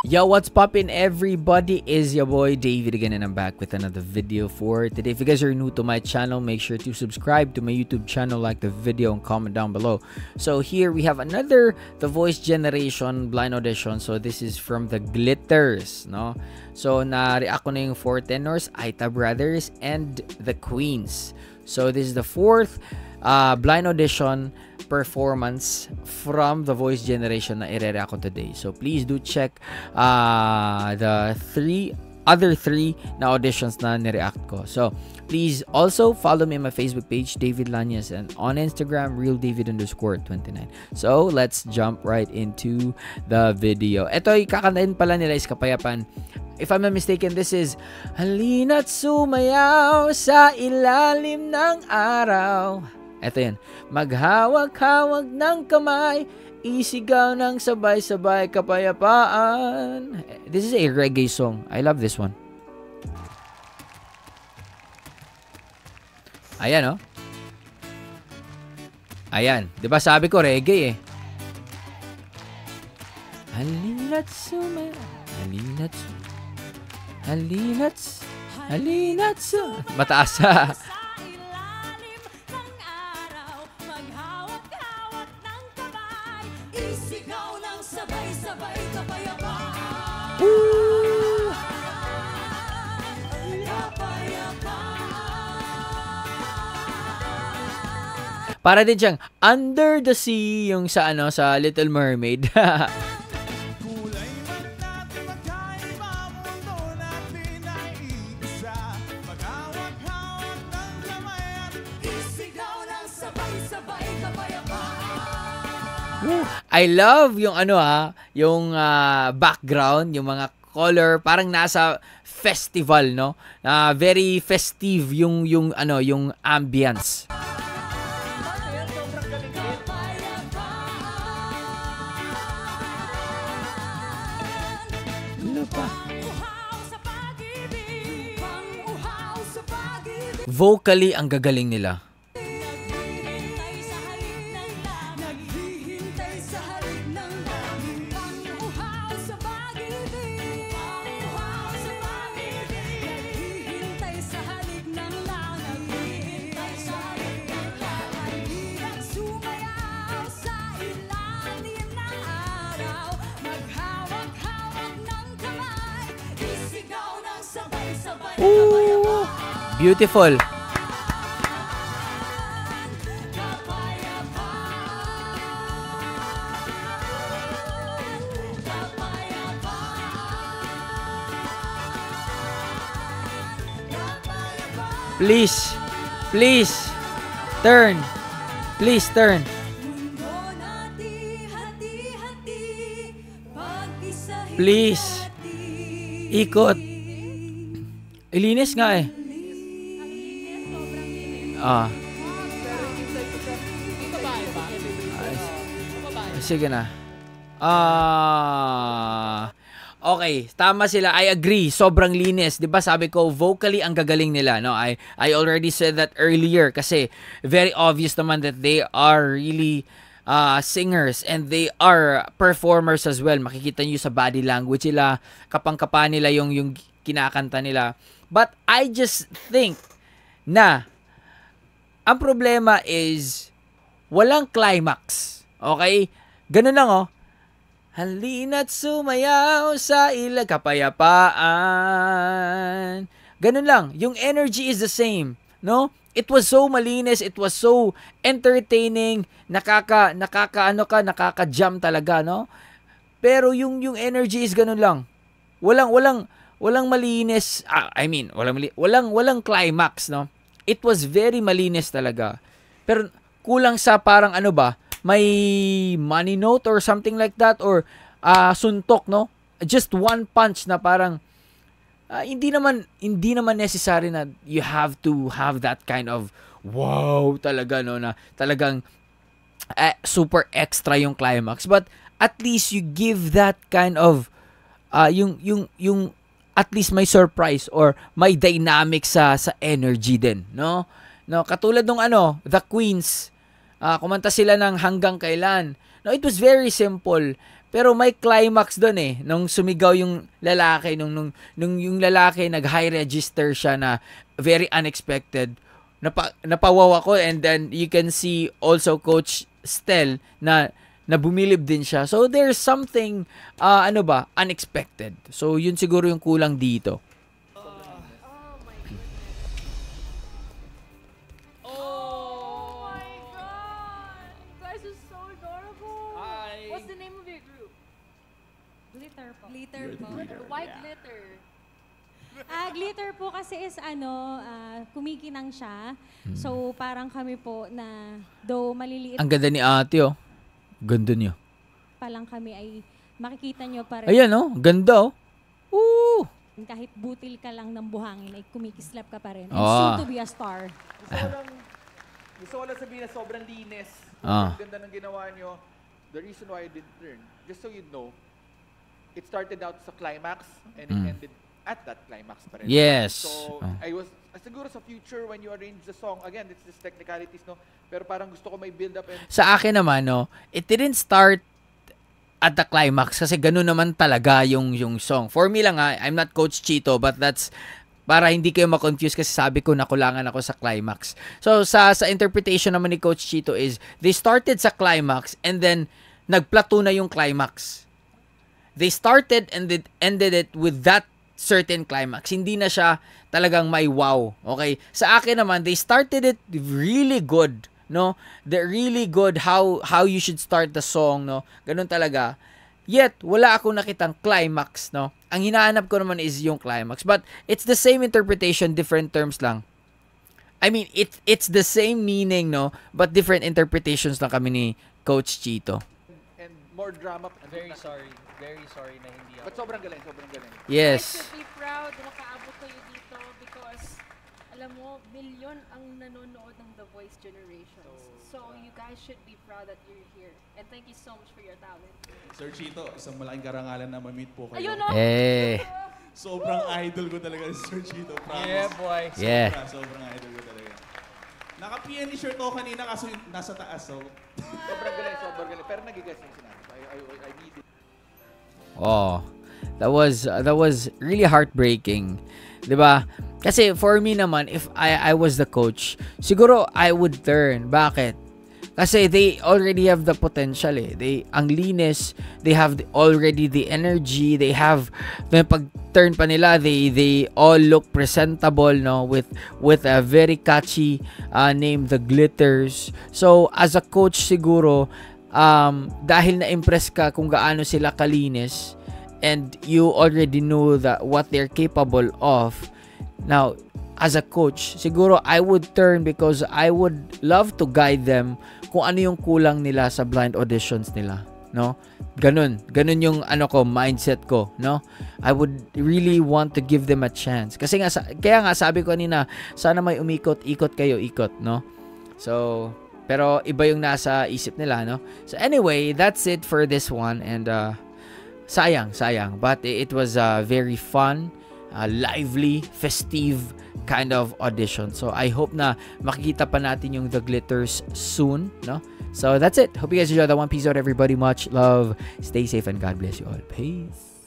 Yo, what's poppin', everybody? Is your boy David again, and I'm back with another video for today. If you guys are new to my channel, make sure to subscribe to my YouTube channel, like the video, and comment down below. So here we have another The Voice Generation blind audition. So this is from the Glitters, no? So na-react ko na yung 4 tenors, Aita Brothers, and the Queens. So this is the 4th blind audition performance from The Voice Generation na i-react ko today. So please do check the other three na auditions na nireact ko. So please also follow me on my Facebook page, David Lanyas, and on Instagram, RealDavid_29. So let's jump right into the video. Ito ay kakantahin pala nila is Kapayapaan. If I'm not mistaken, this is Halina't sumayaw sa ilalim ng araw. Ito yan. Maghawak-hawak ng kamay, isigaw ng sabay-sabay kapayapaan. This is a reggae song. I love this one. Ayan, oh. Ayan. Diba sabi ko reggae eh. Halina't sumayaw. Halina't mataas ha. Para din siyang Under the Sea yung sa sa Little Mermaid. I love yung yung background, yung mga color, parang nasa festival, no? Very festive yung ambience. Vocally, ang gagaling nila. Ooh, beautiful. Please turn. Please turn. Please ikot. Ilinis nga eh. Sige na. Okay, tama sila. I agree. Sobrang linis. 'Di ba sabi ko, vocally ang gagaling nila, no? I already said that earlier kasi very obvious naman that they are really singers and they are performers as well. Makikita niyo sa body language nila, kapang-kapa nila yung kinakanta nila. But I just think na ang problema is walang climax. Okay? Ganun lang, oh. Halina't sumayaw sa ilang kapayapaan. Ganun lang. Yung energy is the same, no? It was so malinis, it was so entertaining, nakaka-jam talaga, no? Pero yung energy is ganun lang. Walang malinis, walang climax, no? It was very malinis talaga. Pero kulang sa parang may money note or something like that, or suntok, no? Just one punch na parang hindi naman necessary na you have to have that kind of wow talaga, no, na talagang super extra yung climax, but at least you give that kind of yung at least may surprise or may dynamic sa energy din, no? Katulad nung The Queens, Kumanta sila ng Hanggang Kailan. No, it was very simple. Pero may climax doon eh. Nung sumigaw yung lalaki, nung yung lalaki nag-high register siya na very unexpected. Napawaw ako, and then you can see also Coach Stel na bumilib din siya. So there's something unexpected. So yun siguro yung kulang dito. Glitter po. Why glitter? Glitter po kasi is kumikinang siya. So parang kami po na though maliliit Ang ganda ni ate, oh. Ganda niya. pa lang kami ay makikita nyo pa rin. Ayan, oh. Ganda, oh. Woo! Kahit butil ka lang ng buhangin ay kumikislap ka pa rin. And Oh. soon to be a star. Gusto ko lang sabihin na sobrang linis. Ah. Sobrang ganda ng ginawa nyo. The reason why I didn't learn, just so you know, it started out sa climax and it ended at that climax pa rin. Yes. So, I was, siguro sa future when you arrange the song, again, it's just technicalities, no? Pero parang gusto ko may build up and Sa akin naman, no, it didn't start at the climax kasi ganun naman talaga yung song. For me lang I'm not Coach Chito, but that's para hindi kayo ma-confuse kasi sabi ko nakulangan ako sa climax. So sa interpretation naman ni Coach Chito is they started sa climax and then nagplateau na yung climax. They started and they ended it with that certain climax. Hindi na siya talagang may wow. Okay? Sa akin naman, they started it really good. No? They're really good how you should start the song, no? Ganun talaga. Yet, wala akong nakitang climax, no? Ang hinahanap ko naman is yung climax. But, it's the same interpretation, different terms lang. I mean, it's the same meaning, no? But different interpretations lang kami ni Coach Chito. and more drama. Very sorry na hindi ako. But sobrang galing, sobrang galing. I Yes. should be proud na nakaabot kayo dito because, alam mo, milyon ang nanonood ng The Voice Generations. So, you guys should be proud that you're here. And thank you so much for your talent. Sir Chito, isang malaking karangalan na ma-meet po kayo. Ayun o! Eh. Sobrang idol ko talaga si Sir Chito, promise. Yeah, boy. Yeah. Sobrang idol ko talaga. Naka-PNE shirt ako kanina kaso nasa taas. So. Sobrang galing. Pero nagigas yung sinabi. I need it. Oh, that was really heartbreaking. 'Di ba? Kasi for me naman, if I was the coach, siguro I would turn. Bakit? Kasi they already have the potential eh. Ang linis, they have already the energy, they have the pag-turn pa nila, they all look presentable, no, with a very catchy name, The Glitters. So as a coach siguro, dahil na-impress ka kung gaano sila kalinis and you already know that what they're capable of. Now, as a coach, siguro I would turn because I would love to guide them kung ano yung kulang nila sa blind auditions nila, no? Ganun yung mindset ko, no? I would really want to give them a chance. Kasi kaya nga sabi ko kanina, sana may ikot kayo, no? So, pero iba yung nasa isip nila, no? So anyway, that's it for this one, and sayang, but it was very fun, lively, festive kind of audition. So I hope na makikita pa natin yung The Glitters soon, no? So that's it. Hope you guys enjoyed that one. Peace out, everybody. Much love. Stay safe and God bless you all. Peace.